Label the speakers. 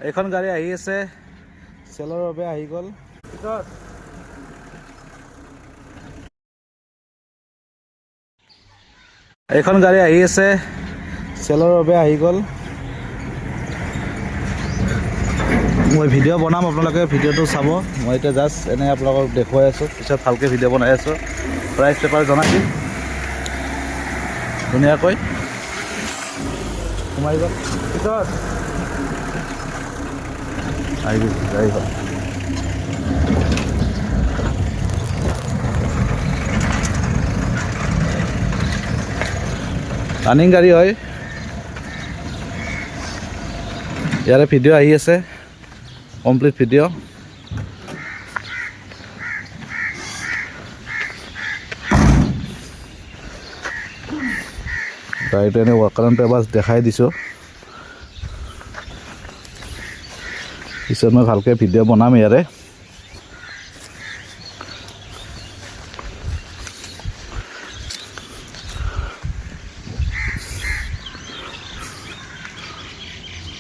Speaker 1: এখন গাড়ী আহি আছে চেলৰ বাবে আহি গ'ল এখন গাড়ী আহি আছে চেলৰ বাবে আহি গ'ল মই ভিডিঅ' বনাম আপোনালোকে ভিডিঅ'টো চাব মই এতিয়া জাষ্ট এনে আপোনালোকক দেখুৱাই আছোঁ পিছত ভালকৈ ভিডিঅ' বনাই আছোঁ প্ৰাইচ পেপাৰ জনাই দিম ধুনীয়াকৈ সোমাই গ'ল পিছত আহি গ'ল ৰানিং গাড়ী হয় ইয়াৰে ভিডিঅ' আহি আছে কমপ্লিট ভিডিঅ' গাড়ীটো এনে ৱাকাৰণ পেপাৰ দেখাই দিছোঁ পিছত মই ভালকৈ ভিডিঅ' বনাম ইয়াৰে